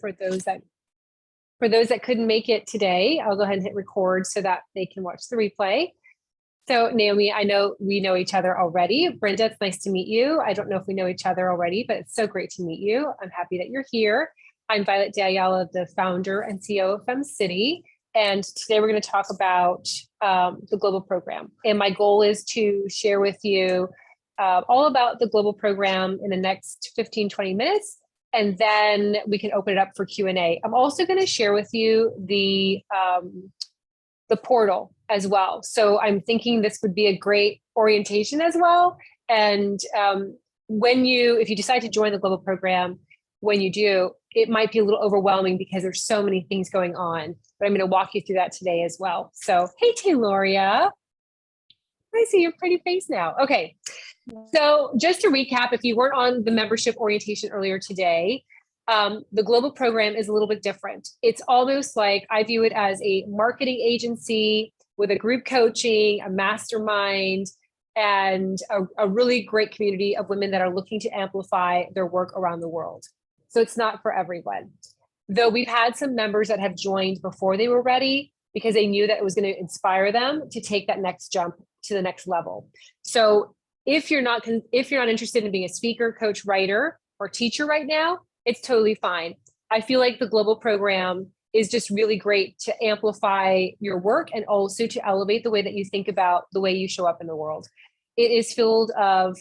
for those that couldn't make it today, I'll go ahead and hit record so that they can watch the replay. So Naomi, I know we know each other already. Brenda, it's nice to meet you. I don't know if we know each other already, but it's so great to meet you. I'm happy that you're here. I'm Violette de Ayala, the founder and CEO of FemCity. And today we're going to talk about the global program. And my goal is to share with you all about the global program in the next 15, 20 minutes. And then we can open it up for Q&A. I'm also going to share with you the portal as well. So I'm thinking this would be a great orientation as well. And if you decide to join the global program, when you do, it might be a little overwhelming because there's so many things going on, but I'm going to walk you through that today as well. So, hey, Tayloria, I see your pretty face now. Okay. So just to recap, if you weren't on the membership orientation earlier today, the global program is a little bit different. It's almost like I view it as a marketing agency with a group coaching, a mastermind, and a really great community of women that are looking to amplify their work around the world. So it's not for everyone. Though we've had some members that have joined before they were ready because they knew that it was going to inspire them to take that next jump to the next level. So if you're not interested in being a speaker, coach, writer, or teacher right now, it's totally fine. I feel like the global program is just really great to amplify your work and also to elevate the way that you think about the way you show up in the world. It is filled of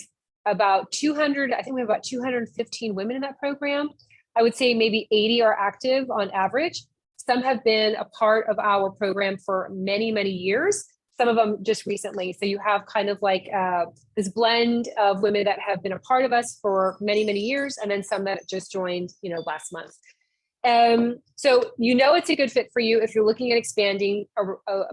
about 200, I think we have about 215 women in that program. I would say maybe 80 are active on average. Some have been a part of our program for many, many years. Some of them just recently. So you have kind of like this blend of women that have been a part of us for many, many years, and then some that just joined, last month. So it's a good fit for you if you're looking at expanding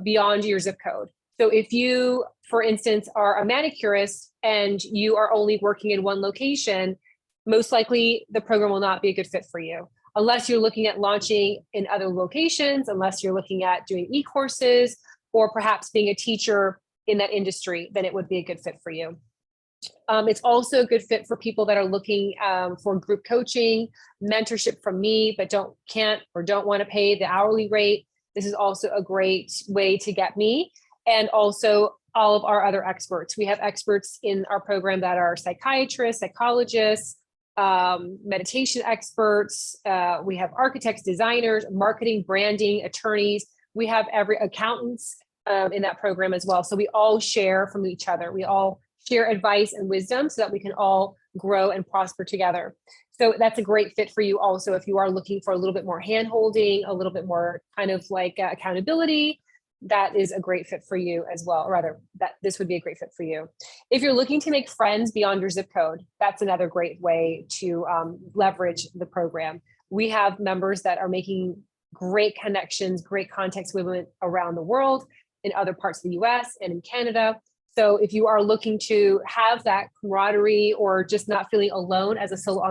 beyond your zip code. So if you, for instance, are a manicurist and you are only working in one location, most likely the program will not be a good fit for you. Unless you're looking at launching in other locations, unless you're looking at doing e-courses, or perhaps being a teacher in that industry, then it would be a good fit for you. It's also a good fit for people that are looking for group coaching, mentorship from me, but don't want to pay the hourly rate. This is also a great way to get me. And also all of our other experts. We have experts in our program that are psychiatrists, psychologists, meditation experts. We have architects, designers, marketing, branding, attorneys. We have accountants in that program as well. So we all share from each other. We all share advice and wisdom so that we can all grow and prosper together. So that's a great fit for you also if you are looking for a little bit more hand-holding, a little bit more kind of like accountability. That is a great fit for you as well, or rather that this would be a great fit for you. If you're looking to make friends beyond your zip code, that's another great way to leverage the program. We have members that are making great connections, great contacts with women around the world, in other parts of the US and in Canada. So if you are looking to have that camaraderie or just not feeling alone as a solo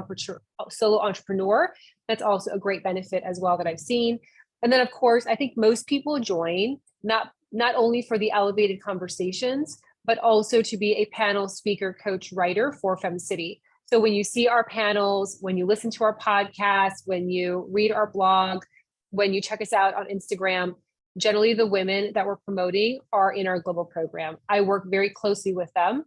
entrepreneur, that's also a great benefit as well that I've seen. And then of course, I think most people join not only for the elevated conversations, but also to be a panel speaker, coach, writer for FemCity. So when you see our panels, when you listen to our podcast, when you read our blog, when you check us out on Instagram, generally the women that we're promoting are in our global program. I work very closely with them.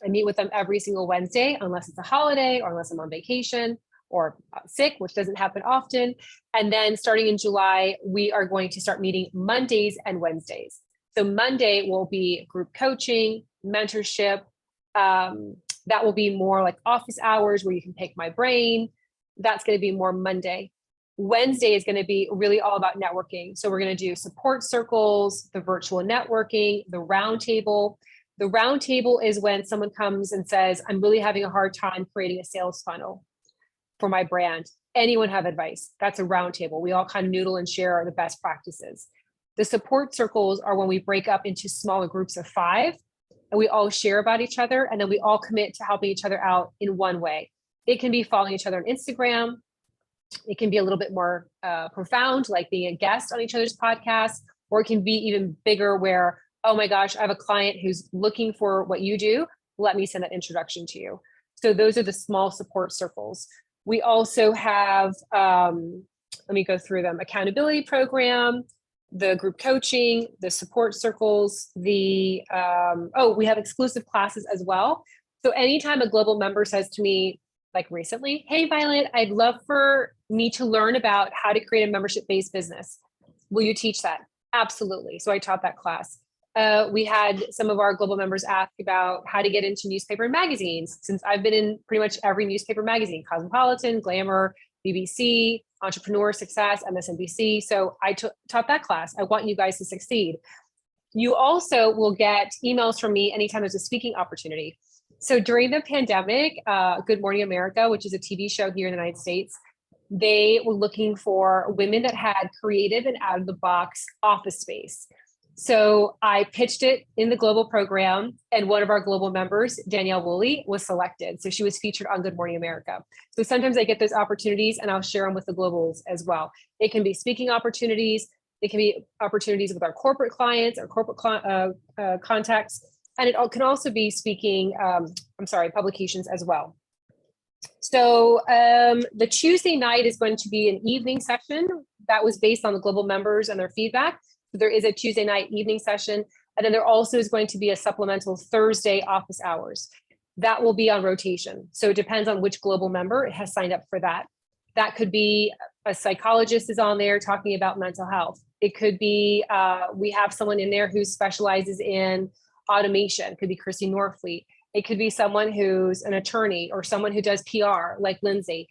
I meet with them every single Wednesday, unless it's a holiday or unless I'm on vacation or sick, which doesn't happen often. And then starting in July, we are going to start meeting Mondays and Wednesdays. So Monday will be group coaching, mentorship. That will be more like office hours where you can pick my brain. That's going to be more Monday. Wednesday is going to be really all about networking. So we're going to do support circles, the virtual networking, the roundtable. The roundtable is when someone comes and says, I'm really having a hard time creating a sales funnel for my brand. Anyone have advice? That's a roundtable. We all kind of noodle and share the best practices. The support circles are when we break up into smaller groups of 5 and we all share about each other. And then we all commit to helping each other out in one way. It can be following each other on Instagram. It can be a little bit more profound, like being a guest on each other's podcasts, or it can be even bigger where, oh my gosh, I have a client who's looking for what you do. Let me send that introduction to you. So those are the small support circles. We also have, let me go through them, accountability program, the group coaching, the support circles, we have exclusive classes as well. So anytime a global member says to me, like recently, hey, Violet, I'd love for me to learn about how to create a membership-based business. Will you teach that? Absolutely. So I taught that class. We had some of our global members ask about how to get into newspaper and magazines, since I've been in pretty much every newspaper magazine, Cosmopolitan, Glamour, BBC, Entrepreneur, Success, MSNBC. So I taught that class. I want you guys to succeed. You also will get emails from me anytime there's a speaking opportunity. So during the pandemic, Good Morning America, which is a TV show here in the United States, they were looking for women that had creative and out of the box office space. So I pitched it in the global program, and one of our global members, Danielle Woolley, was selected. So she was featured on Good Morning America. So sometimes I get those opportunities and I'll share them with the globals as well. It can be speaking opportunities. It can be opportunities with our corporate clients, our corporate contacts, and it can also be speaking, publications as well. So the Tuesday night is going to be an evening session that was based on the global members and their feedback. So there is a Tuesday night evening session. And then there also is going to be a supplemental Thursday office hours. That will be on rotation. So it depends on which global member has signed up for that. That could be a psychologist is on there talking about mental health. It could be, we have someone in there who specializes in automation. It could be Christy Norfleet. It could be someone who's an attorney or someone who does PR like Lindsay.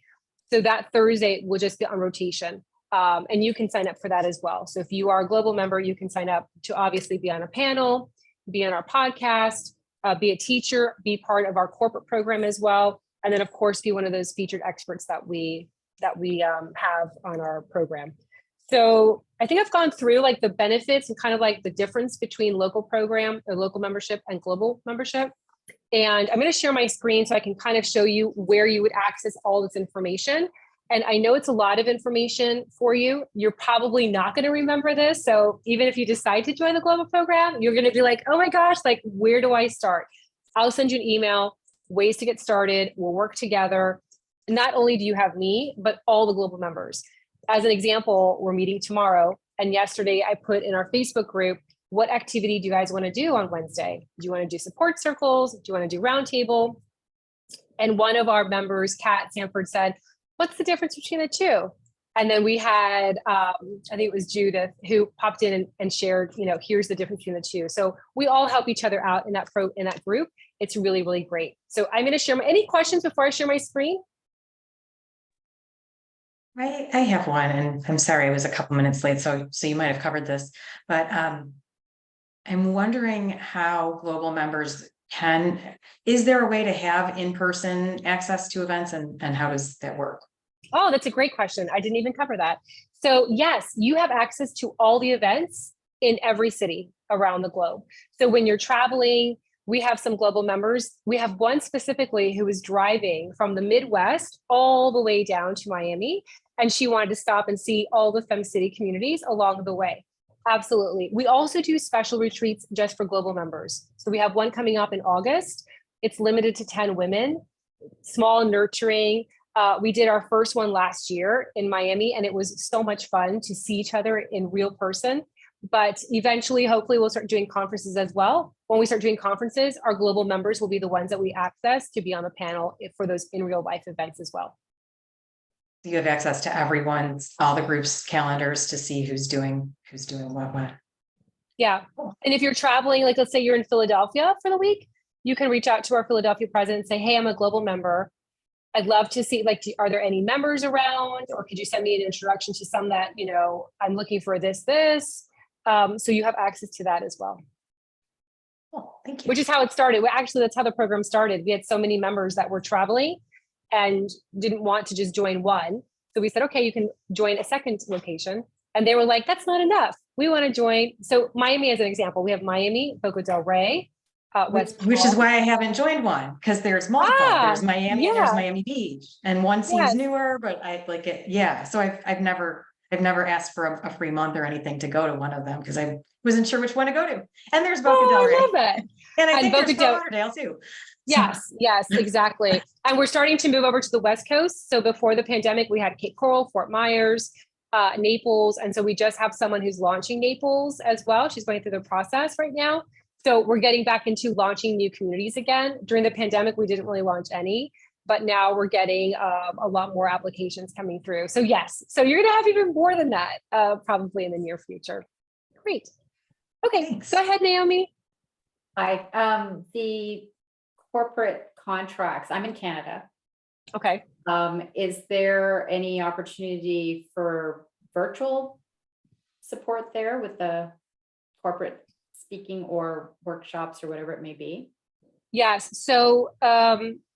So that Thursday will just be on rotation. And you can sign up for that as well. So if you are a global member, you can sign up to obviously be on a panel, be on our podcast, be a teacher, be part of our corporate program as well. And then of course, be one of those featured experts that we have on our program. So I think I've gone through like the benefits and kind of like the difference between local program or local membership and global membership. And I'm going to share my screen so I can kind of show you where you would access all this information. And I know it's a lot of information for you. You're probably not going to remember this. So even if you decide to join the global program, you're going to be like, oh my gosh, like, where do I start? I'll send you an email, ways to get started. We'll work together. Not only do you have me, but all the global members. As an example, we're meeting tomorrow. And yesterday I put in our Facebook group, what activity do you guys want to do on Wednesday? Do you want to do support circles? Do you want to do roundtable? And one of our members, Kat Sanford, said, what's the difference between the two? And then we had, I think it was Judith who popped in and shared, here's the difference between the two. So we all help each other out in that group. It's really, really great. So I'm going to share any questions before I share my screen? I have one, and I'm sorry I was a couple minutes late, so you might have covered this, but I'm wondering how global members is there a way to have in-person access to events, and how does that work? Oh, that's a great question. I didn't even cover that. So yes, you have access to all the events in every city around the globe. So when you're traveling, we have some global members. We have one specifically who is driving from the Midwest all the way down to Miami, and she wanted to stop and see all the FemCity communities along the way. Absolutely. We also do special retreats just for global members. So we have one coming up in August. It's limited to 10 women, small, nurturing. We did our first one last year in Miami, and it was so much fun to see each other in real person. But eventually, hopefully, we'll start doing conferences as well. When we start doing conferences, our global members will be the ones that we access to be on the panel for those in real life events as well. You have access to all the groups' calendars to see who's doing what. Yeah. And if you're traveling, like let's say you're in Philadelphia for the week, you can reach out to our Philadelphia president and say, hey, I'm a global member. I'd love to see, are there any members around? Or could you send me an introduction to some that, I'm looking for this. So you have access to that as well. Oh, thank you. Which is how it started. Well, actually, that's how the program started. We had so many members that were traveling and didn't want to just join one. So we said, okay, you can join a second location. And they were like, that's not enough. We want to join. So Miami, as an example, we have Miami, Boca del Rey, which is why I haven't joined one, because there's multiple. There's Miami and there's Miami Beach, and one seems newer, but I like it. Yeah. So I've never asked for a free month or anything to go to one of them because I wasn't sure which one to go to. And there's Boca del Rey. I love it. And I think there's Fort Lauderdale too. Yes, exactly. And we're starting to move over to the West Coast. So before the pandemic, we had Cape Coral, Fort Myers, Naples. And so we just have someone who's launching Naples as well. She's going through the process right now. So we're getting back into launching new communities again. During the pandemic, we didn't really launch any, but now we're getting a lot more applications coming through. So yes, so you're gonna have even more than that probably in the near future. Great. Okay, Thanks. Go ahead, Naomi. The corporate contracts, I'm in Canada. Okay. Is there any opportunity for virtual support there with the corporate speaking or workshops or whatever it may be? Yes. So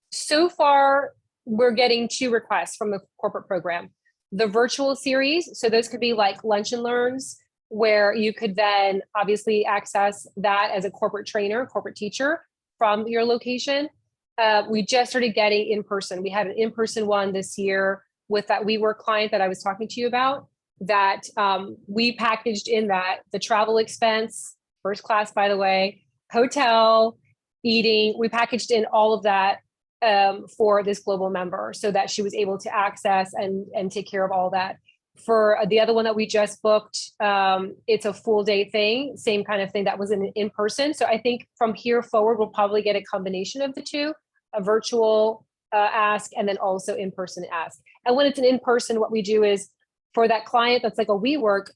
so far we're getting 2 requests from the corporate program. The virtual series, so those could be like lunch and learns, where you could then obviously access that as a corporate trainer, corporate teacher from your location. We just started getting in person. We had an in-person one this year with that WeWork client that I was talking to you about, that we packaged in that the travel expense, first class, by the way, hotel, eating, we packaged in all of that for this global member so that she was able to access and take care of all that. For the other one that we just booked, it's a full day thing, same kind of thing that was in person. So I think from here forward, we'll probably get a combination of the two, a virtual ask and then also in-person ask. And when it's an in-person, what we do is for that client that's like a WeWork,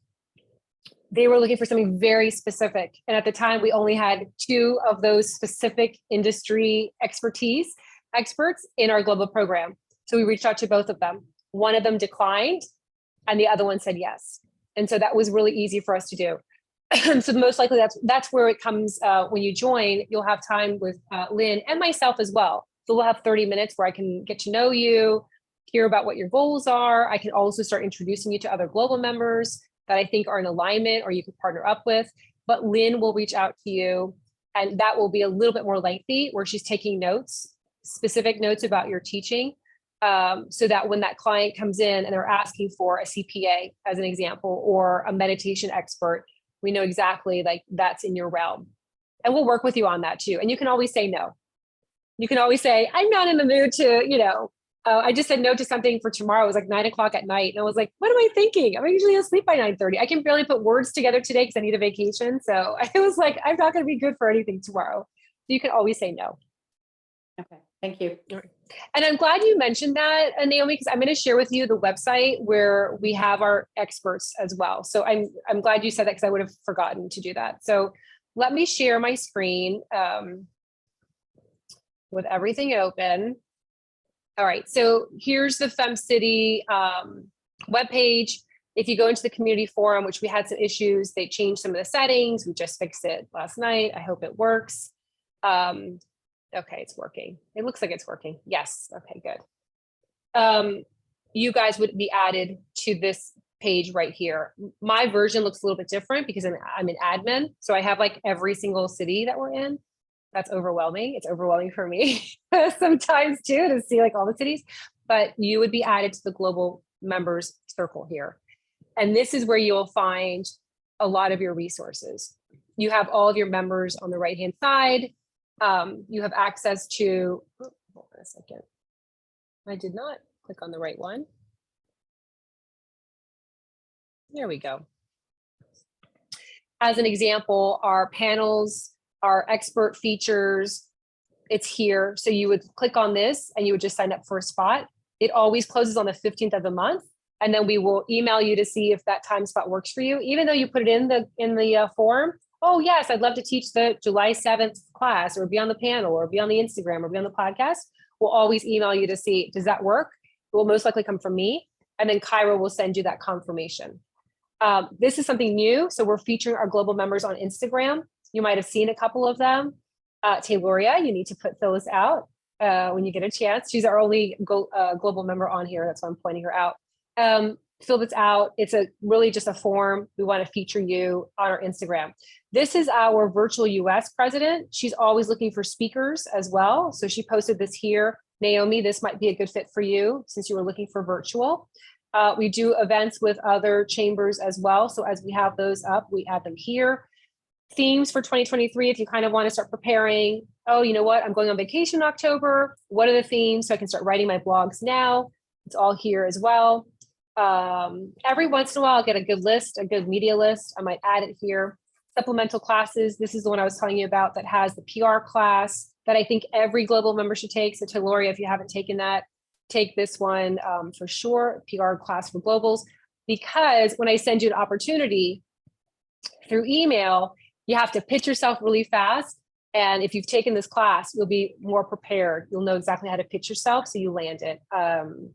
they were looking for something very specific. And at the time, we only had 2 of those specific industry experts in our global program. So we reached out to both of them. One of them declined and the other one said yes. And so that was really easy for us to do. So most likely that's where it comes when you join, you'll have time with Lynn and myself as well. So we'll have 30 minutes where I can get to know you, hear about what your goals are. I can also start introducing you to other global members that I think are in alignment or you could partner up with. But Lynn will reach out to you and that will be a little bit more lengthy where she's taking notes, specific notes about your teaching. So that when that client comes in and they're asking for a CPA as an example, or a meditation expert, we know exactly like that's in your realm. And we'll work with you on that too. And you can always say no. You can always say, I'm not in the mood to, I just said no to something for tomorrow. It was like 9 o'clock at night. And I was like, what am I thinking? I'm usually asleep by 9:30. I can barely put words together today because I need a vacation. So I was like, I'm not going to be good for anything tomorrow. So you can always say no. Okay, thank you. And I'm glad you mentioned that, Naomi, because I'm going to share with you the website where we have our experts as well. So I'm glad you said that because I would have forgotten to do that. So let me share my screen with everything open. All right, so here's the FemCity webpage. If you go into the community forum, which we had some issues, they changed some of the settings. We just fixed it last night. I hope it works. Okay, it's working. It looks like it's working. Yes, okay, good. You guys would be added to this page right here. My version looks a little bit different because I'm an admin. So I have like every single city that we're in. That's overwhelming. It's overwhelming for me sometimes too, to see like all the cities, but you would be added to the global members circle here. And this is where you'll find a lot of your resources. You have all of your members on the right-hand side. You have access to, hold on a second. I did not click on the right one. There we go. As an example, our panels, our expert features, it's here. So you would click on this and you would just sign up for a spot. It always closes on the 15th of the month. And then we will email you to see if that time spot works for you. Even though you put it in the form, oh yes, I'd love to teach the July 7th class or be on the panel or be on the Instagram or be on the podcast. We'll always email you to see, does that work? It will most likely come from me. And then Kyra will send you that confirmation. This is something new. So we're featuring our global members on Instagram. You might have seen a couple of them. Tayloria, you need to fill this out when you get a chance. She's our only global member on here. That's why I'm pointing her out. Fill this out. It's really just a form. We want to feature you on our Instagram. This is our virtual US president. She's always looking for speakers as well. So she posted this here. Naomi, this might be a good fit for you since you were looking for virtual. We do events with other chambers as well. So as we have those up, we add them here. themes for 2023, if you kind of want to start preparing, oh, you know what, I'm going on vacation in October. What are the themes? So I can start writing my blogs now. It's all here as well. Every once in a while, I'll get a good list, a good media list. I might add it here. Supplemental classes. This is the one I was telling you about that has the PR class that I think every global member should take. So Teloria, if you haven't taken that, take this one for sure, PR class for globals, because when I send you an opportunity through email, you have to pitch yourself really fast. And if you've taken this class, you'll be more prepared. You'll know exactly how to pitch yourself, so you land it.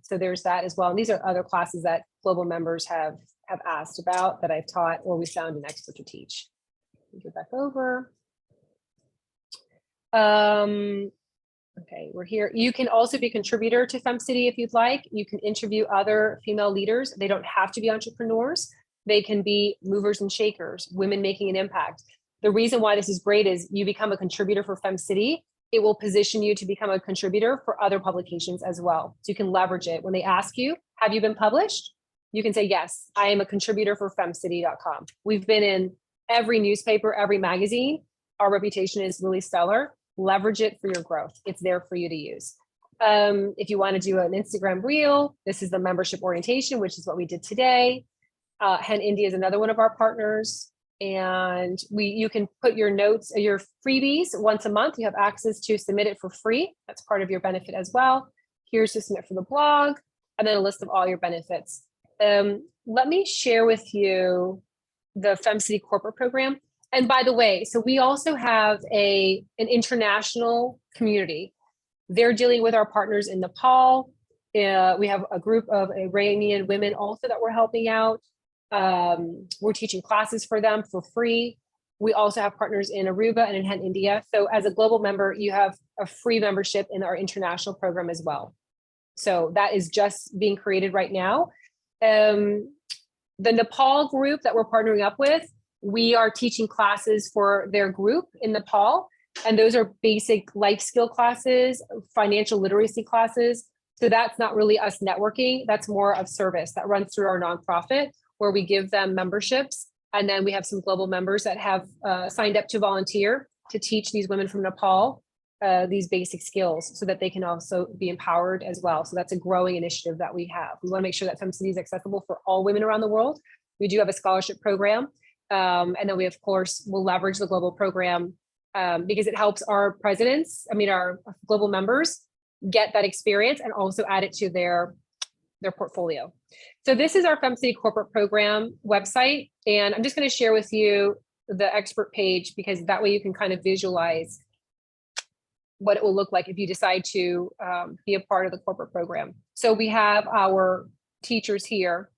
So there's that as well. And these are other classes that global members have asked about that I've taught or we found an expert to teach. Go back over. Okay, we're here. You can also be a contributor to FemCity if you'd like. You can interview other female leaders. They don't have to be entrepreneurs. They can be movers and shakers, women making an impact. The reason why this is great is you become a contributor for FemCity. It will position you to become a contributor for other publications as well. So you can leverage it. When they ask you, have you been published? You can say, yes, I am a contributor for FemCity.com. We've been in every newspaper, every magazine. Our reputation is really stellar. Leverage it for your growth. It's there for you to use. If you want to do an Instagram reel, this is the membership orientation, which is what we did today. Hen India is another one of our partners. And you can put your notes, your freebies once a month. You have access to submit it for free. That's part of your benefit as well. Here's to submit for the blog, and then a list of all your benefits. Let me share with you the FemCity corporate program. And by the way, so we also have an international community. They're dealing with our partners in Nepal. We have a group of Iranian women also that we're helping out. We're teaching classes for them for free. We also have partners in Aruba and in Hen India. So as a global member, you have a free membership in our international program as well. So that is just being created right now. The Nepal group that we're partnering up with, we are teaching classes for their group in Nepal. And those are basic life skill classes, financial literacy classes. So that's not really us networking. That's more of service that runs through our nonprofit, where we give them memberships. And then we have some global members that have signed up to volunteer to teach these women from Nepal these basic skills so that they can also be empowered as well. So that's a growing initiative that we have. We want to make sure that FemCity is accessible for all women around the world. We do have a scholarship program. And then we, of course, will leverage the global program because it helps our presidents, our global members get that experience and also add it to their portfolio. So this is our FemCity corporate program website. And I'm just going to share with you the expert page because that way you can kind of visualize what it will look like if you decide to be a part of the corporate program. So we have our teachers here.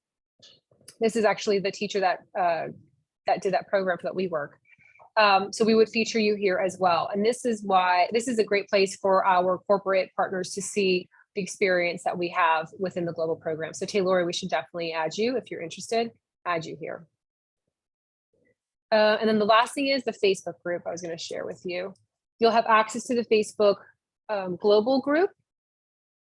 This is actually the teacher that did that program for that we work. So we would feature you here as well. And this is why this is a great place for our corporate partners to see the experience that we have within the global program. So Taylor, we should definitely add you if you're interested, add you here. And then the last thing is the Facebook group I was going to share with you. You'll have access to the Facebook global group.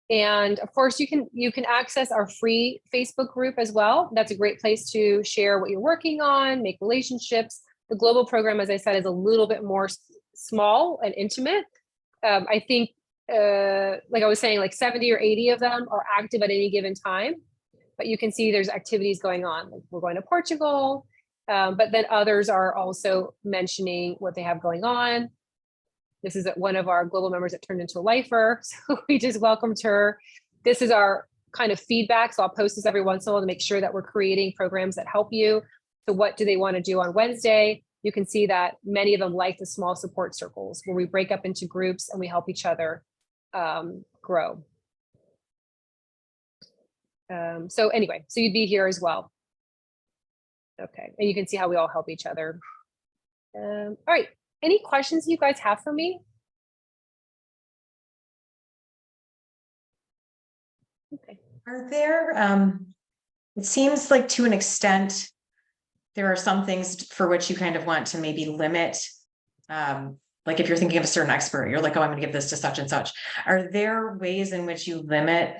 And of course, you can access our free Facebook group as well. That's a great place to share what you're working on, make relationships. The global program, as I said, is a little bit more small and intimate. I think, like I was saying, like 70 or 80 of them are active at any given time. But you can see there's activities going on. Like we're going to Portugal, but then others are also mentioning what they have going on. This is one of our global members that turned into a lifer. So we just welcomed her. This is our kind of feedback. So I'll post this every once in a while to make sure that we're creating programs that help you. So what do they want to do on Wednesday? You can see that many of them like the small support circles where we break up into groups and we help each other grow. So anyway, so you'd be here as well. Okay, and you can see how we all help each other. All right. Any questions you guys have for me? Okay. Are there, it seems like to an extent, there are some things for which you kind of want to maybe limit, like if you're thinking of a certain expert, you're like, oh, I'm going to give this to such and such. Are there ways in which you limit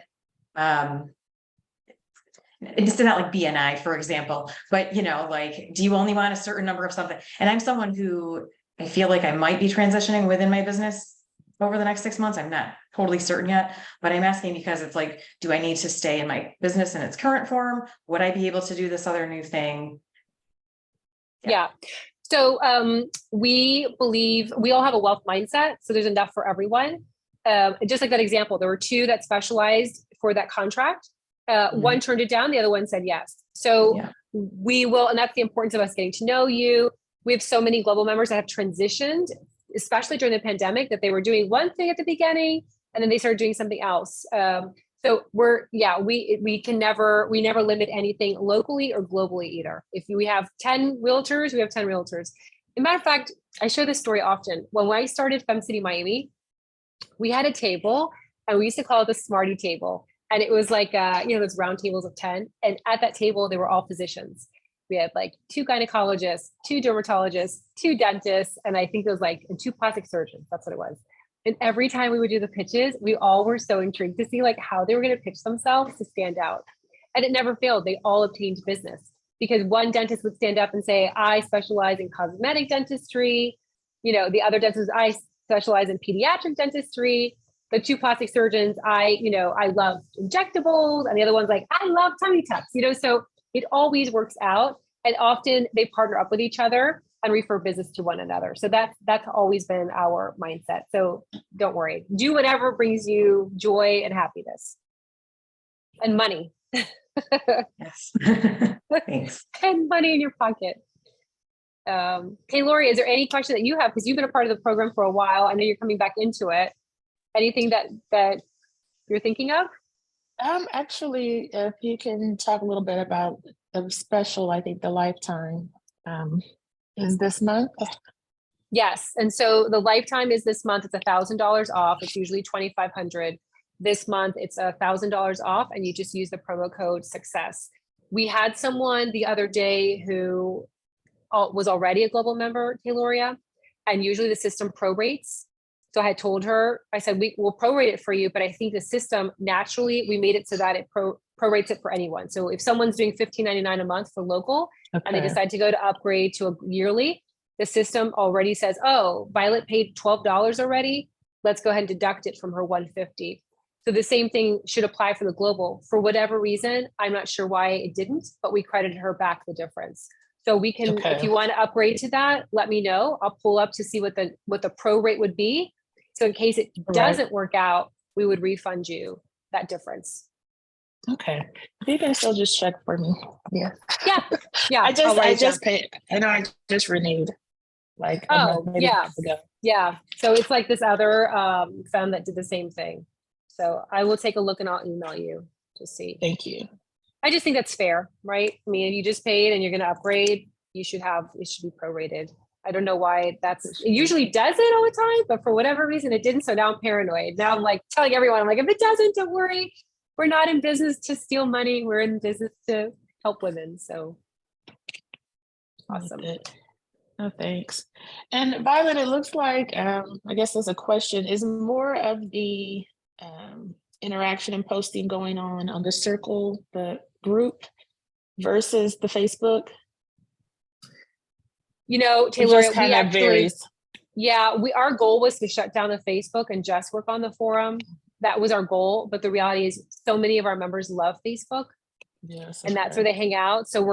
it's not like BNI, for example, but you know, like, do you only want a certain number of something? And I'm someone who I feel like I might be transitioning within my business over the next 6 months. I'm not totally certain yet, but I'm asking because it's like, do I need to stay in my business in its current form? Would I be able to do this other new thing? Yeah. So we believe we all have a wealth mindset. So there's enough for everyone. Just like that example, there were two that specialized for that contract. One turned it down, the other one said yes. So we will, and that's the importance of us getting to know you. We have so many global members that have transitioned, especially during the pandemic, that they were doing one thing at the beginning and then they started doing something else. So we never limit anything locally or globally either. If we have 10 realtors, we have 10 realtors. As a matter of fact, I share this story often. When I started FemCity Miami, we had a table and we used to call it the Smarty table. And it was like, those round tables of 10. And at that table, they were all physicians. We had like 2 gynecologists, 2 dermatologists, 2 dentists, and I think there was like 2 plastic surgeons. That's what it was. And every time we would do the pitches, we all were so intrigued to see like how they were going to pitch themselves to stand out. And it never failed. They all obtained business because one dentist would stand up and say, I specialize in cosmetic dentistry. The other dentist, I specialize in pediatric dentistry. The 2 plastic surgeons, I love injectables. And the other one's like, I love tummy tucks, so it always works out. And often they partner up with each other and refer business to one another. So that's always been our mindset. So don't worry, do whatever brings you joy and happiness and money. Yes. Thanks. And money in your pocket. Hey, Lori, is there any question that you have? Because you've been a part of the program for a while. I know you're coming back into it. Anything that you're thinking of? Actually, if you can talk a little bit about the special, I think the lifetime is this month. Yes. And so the lifetime is this month. It's $1,000 off. It's usually $2,500. This month it's $1,000 off, and you just use the promo code SUCCESS. We had someone the other day who was already a global member, Tayloria, and usually the system prorates. So I had told her, I said, we will prorate it for you, but I think the system naturally, we made it so that it prorates it for anyone. So if someone's doing $15.99 a month for local, and they decide to go to upgrade to a yearly, the system already says, oh, Violet paid $12 already. Let's go ahead and deduct it from her $150. So the same thing should apply for the global. For whatever reason, I'm not sure why it didn't, but we credited her back the difference. So we can, if you want to upgrade to that, let me know. I'll pull up to see what the pro rate would be. So in case it doesn't work out, we would refund you that difference. Okay. You can still just check for me. Yeah. Yeah. I just paid. I know I just renewed. Like a month ago. Yeah. So it's like this other femme that did the same thing. So I will take a look and I'll email you to see. Thank you. I just think that's fair, right? I mean, if you just paid and you're going to upgrade, it should be prorated. I don't know why it usually does it all the time, but for whatever reason it didn't. So now I'm paranoid. Now I'm like telling everyone, I'm like, if it doesn't, don't worry. We're not in business to steal money. We're in business to help women. So awesome. Oh, thanks. And Violet, it looks like, I guess there's a question, is more of the interaction and posting going on the circle, the group versus the Facebook? Taylor, we actually, our goal was to shut down the Facebook and just work on the forum. That was our goal. But the reality is so many of our members love Facebook. Yes, and that's where they hang out. So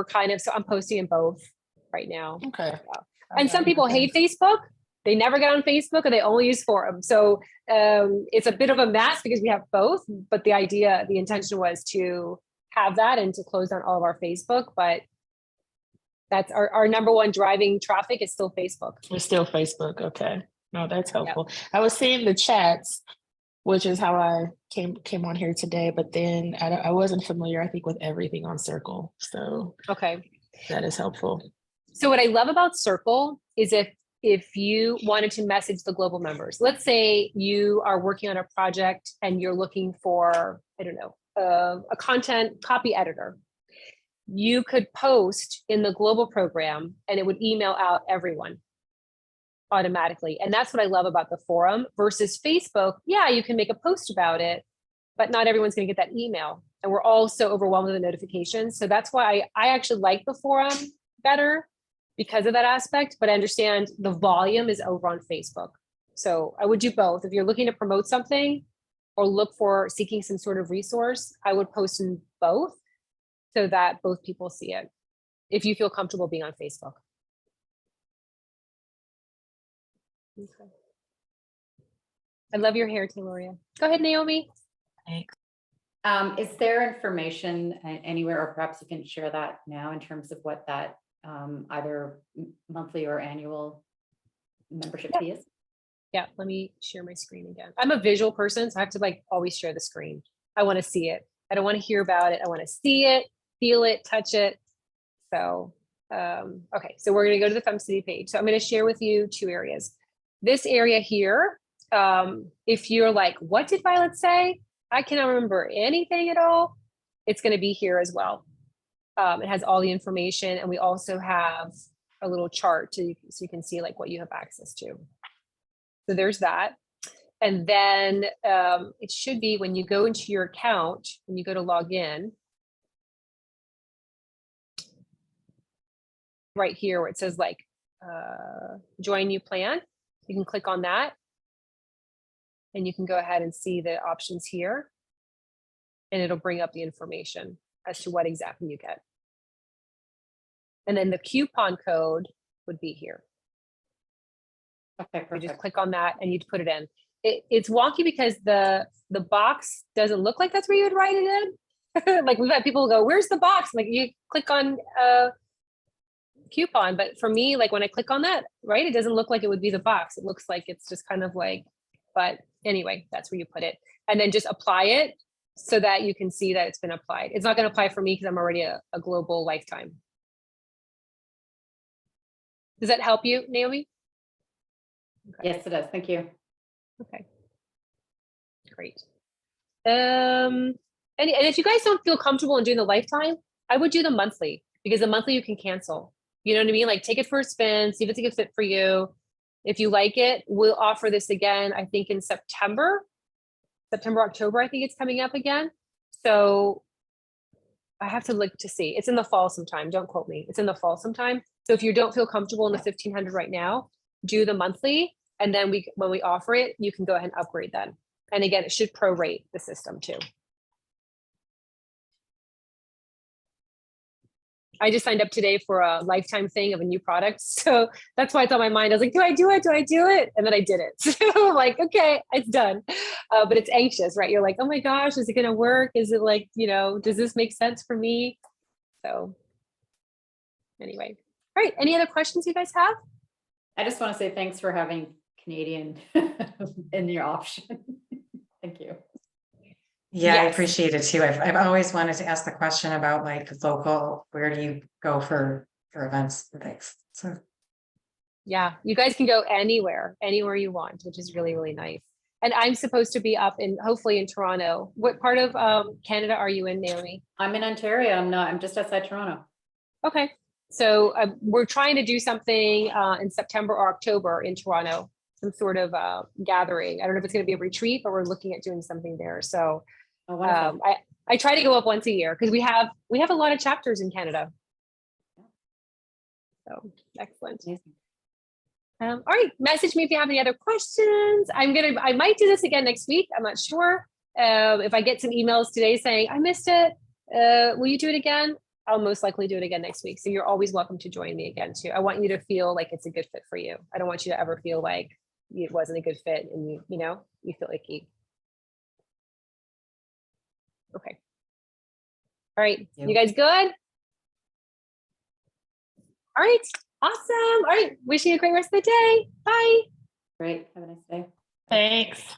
I'm posting in both right now. Okay. And some people hate Facebook. They never get on Facebook, or they only use forum. So it's a bit of a mess because we have both. But the intention was to have that and to close down all of our Facebook. But that's our number one driving traffic is still Facebook. It's still Facebook. Okay. No, that's helpful. Yep. I was seeing the chats, which is how I came on here today, but then I wasn't familiar, I think, with everything on Circle. So okay, that is helpful. So what I love about Circle is if you wanted to message the global members, let's say you are working on a project and you're looking for, I don't know, a content copy editor. You could post in the global program and it would email out everyone automatically. And that's what I love about the forum versus Facebook. Yeah, you can make a post about it, but not everyone's going to get that email. And we're all so overwhelmed with the notifications. So that's why I actually like the forum better because of that aspect, but I understand the volume is over on Facebook. So I would do both. If you're looking to promote something or look for seeking some sort of resource, I would post in both so that both people see it, if you feel comfortable being on Facebook. Okay. I love your hair, Tayloria. Go ahead, Naomi. Thanks. Is there information anywhere, or perhaps you can share that now in terms of what that either monthly or annual membership fee is? Yeah, let me share my screen again. I'm a visual person, so I have to like always share the screen. I want to see it. I don't want to hear about it. I want to see it, feel it, touch it. So, okay, so we're going to go to the FemCity page. So I'm going to share with you two areas. This area here, if you're like, what did Violet say? I cannot remember anything at all. It's going to be here as well. It has all the information, and we also have a little chart so you can see like what you have access to. So there's that. And then it should be when you go into your account, when you go to log in, right here where it says like join new plan, you can click on that and you can go ahead and see the options here, and it'll bring up the information as to what exactly you get. And then the coupon code would be here. Okay, You perfect. just click on that and you'd put it in. It's wonky because the box doesn't look like that's where you would write it in. Like we've had people go, where's the box? Like you click on coupon, but for me, like when I click on that, right, it doesn't look like it would be the box. It looks like it's just kind of like, but anyway, that's where you put it. And then just apply it so that you can see that it's been applied. It's not going to apply for me because I'm already a global lifetime. Does that help you, Naomi? Okay. Yes, it does. Thank you. Okay. Great. And if you guys don't feel comfortable in doing the lifetime, I would do the monthly, because the monthly you can cancel. You know what I mean? Like take it for a spin, see if it's a good fit for you. If you like it, we'll offer this again, I think in September, October, I think it's coming up again. So I have to look to see. It's in the fall sometime. Don't quote me. It's in the fall sometime. So if you don't feel comfortable in the 1,500 right now, do the monthly. And then when we offer it, you can go ahead and upgrade then. And again, it should prorate the system too. I just signed up today for a lifetime thing of a new product. So that's why it's on my mind. I was like, do I do it? Do I do it? And then I did it. So I'm like, okay, it's done. But it's anxious, right? You're like, oh my gosh, is it going to work? Is it like, does this make sense for me? So anyway, all right. Any other questions you guys have? I just want to say thanks for having Canadian in your option. Thank you. Yeah, I Yes. appreciate it too. I've always wanted to ask the question about like local, where do you go for events and things? So Yeah, you guys can go anywhere you want, which is really, really nice. And I'm supposed to be up hopefully in Toronto. What part of Canada are you in, Naomi? I'm in Ontario. I'm just outside Toronto. Okay. So we're trying to do something in September or October in Toronto, some sort of gathering. I don't know if it's going to be a retreat, but we're looking at doing something there. So Oh, wonderful. I try to go up once a year because we have a lot of chapters in Canada. So excellent. Amazing. All right, message me if you have any other questions. I might do this again next week. I'm not sure. If I get some emails today saying I missed it, will you do it again? I'll most likely do it again next week. So you're always welcome to join me again too. I want you to feel like it's a good fit for you. I don't want you to ever feel like it wasn't a good fit and you feel icky. Okay. All right, you guys good? All right, awesome. All right, wishing you a great rest of the day. Bye. Great. Have a nice day. Thanks.